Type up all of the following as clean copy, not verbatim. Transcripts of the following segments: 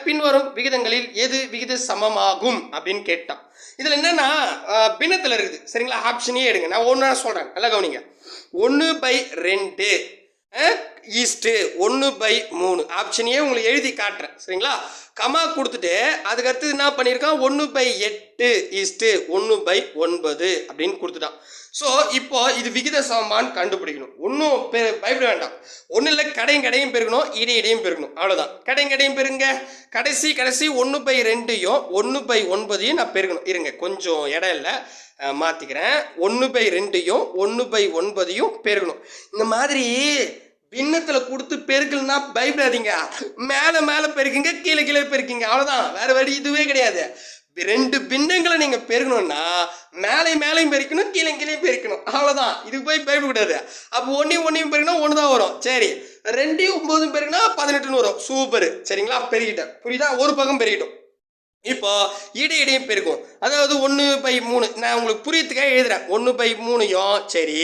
பின்வரும் விகிதங்களில் எது விகித சமமாகும் அப்படின்னு கேட்டான். இதுல என்னன்னா பின்னத்தில் இருக்குது சரிங்களா. ஆப்ஷனே எடுங்க, நான் ஒன்றா சொல்றேன், நல்லா கவனிங்க. 1/2 ஈஸ்ட்டு 1/3 ஆப்ஷனையே உங்களுக்கு எழுதி காட்டுறேன் சரிங்களா. கமா கொடுத்துட்டு அதுக்கு அடுத்தது என்ன பண்ணியிருக்கான், 1/8 ஈஸ்ட்டு 1/9 அப்படின்னு கொடுத்துட்டான். ஸோ இப்போ இது விகித சமமான்னு கண்டுபிடிக்கணும். ஒன்றும் பயப்பட வேண்டாம். ஒன்றும் இல்லை, கடையும் பெருக்கணும், இடையும் பெருக்கணும், அவ்வளோதான். கடையும் பெருங்க. கடைசி 1/2யும் 1/9 நான் பெருக்கணும். இருங்க, கொஞ்சம் இடம் இல்லை, மாற்றிக்கிறேன். 1/2யும் 1/9 பெருக்கணும். இந்த மாதிரி பின்னத்தில் கொடுத்து பெருக்கலன்னா பயப்படாதீங்க, மேலே பெருக்குங்க, கீழே பெருக்குங்க, அவ்வளோதான். வேற வழி இதுவே கிடையாது. 2 பின்னங்களை நீங்கள் பெருக்கணும்னா மேலையும் பெருக்கணும், கீழே பெருக்கணும், அவ்வளோதான். இதுக்கு போய் பயப்படக்கூடாது. அப்போ ஒன்றையும் பெருக்கினா 1 தான் வரும். சரி, 2யும் 9 பெருக்கினா 18 வரும். சூப்பர் சரிங்களா, பெருக்கிட்டேன். புரியுதா? ஒரு பக்கம் பெருக்கிட்டோம். இப்போ இடையும் பெருக்கும், அதாவது 1/3. நான் உங்களுக்கு புரியத்துக்காக எழுதுறேன். 1/3யும் சரி,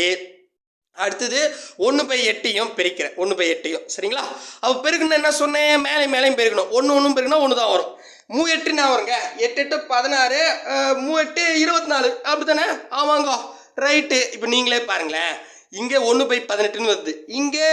அடுத்தது 1/8யும் பெருக்கிறேன். 1/8யும் சரிங்களா. அப்போ பெருக்கணும் என்ன சொன்னேன், மேலையும் பெருக்கணும். 1 பெருக்கினா 1 தான் வரும். 3 8 வருங்க, 8 8 16, 3 8 24, அப்படி தானே? ஆமாங்க, ரைட்டு. இப்போ நீங்களே பாருங்களேன், இங்கே 1/18 வருது, இங்கே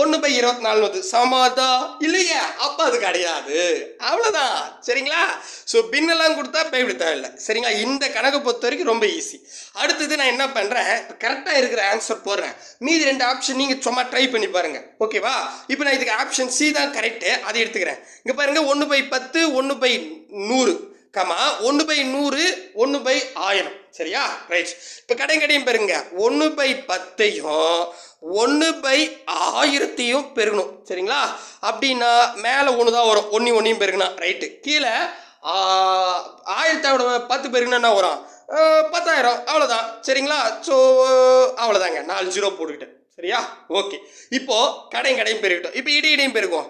1/24 வருது. சமாதா இல்லையா? அப்போ அது கிடையாது, அவ்வளோதான் சரிங்களா. ஸோ பின்னெல்லாம் கொடுத்தா பயப்பட தேவையில்லை சரிங்களா. இந்த கணக்கை பொறுத்த வரைக்கும் ரொம்ப ஈஸி. அடுத்தது நான் என்ன பண்ணுறேன், இப்போ கரெக்டாக இருக்கிற ஆன்சர் போடுறேன். மீதி 2 ஆப்ஷன் நீங்கள் சும்மா ட்ரை பண்ணி பாருங்கள், ஓகேவா. இப்போ நான் இதுக்கு ஆப்ஷன் சி தான் கரெக்டு, அதை எடுத்துக்கிறேன். இங்கே பாருங்கள், 1/10 1/100 கமா 1/100 1/1000 சரியா, ரைட். இப்போ கடையும் பெருங்க, 1/10யும் 1/1000 பெருகணும் சரிங்களா. அப்படின்னா மேலே 1 தான் வரும், 1 பெருகுனா ரைட்டு. கீழே 1000 பெருகுனா என்ன வரும், 10,000, அவ்வளோதான் சரிங்களா. ஸோ அவ்வளோதாங்க, 4 0 போட்டுக்கிட்டேன் சரியா. ஓகே, இப்போ கடையும் பெருகிட்டோம். இப்போ இடையும் பெருகும்,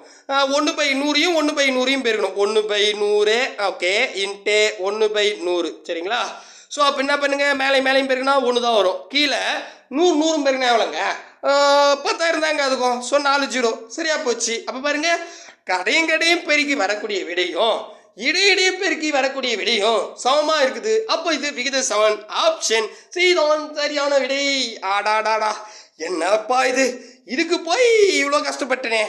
1/100யும் 1/100யும் பெருகணும். 1/100 ஓகே இன்ட்டு 1/100 சரிங்களா. ஸோ அப்போ என்ன பண்ணுங்க, மேலையும் பெருகுனா 1 தான் வரும். கீழே 100 பெருகுனா எவ்வளோங்க, 10,000 தாங்க அதுக்கும். ஸோ 4 0 சரியா போச்சு. அப்போ பாருங்க, கடையும் பெருக்கி வரக்கூடிய விடையும் இடையிடையே பெருக்கி வரக்கூடிய விடையும் சமமா இருக்குது. அப்போ இது விகித சமன். ஆப்ஷன் சி தான் சரியான விடை. ஆடாடாடா, என்னப்பா இது, இதுக்கு போய் இவ்வளோ கஷ்டப்பட்டனே.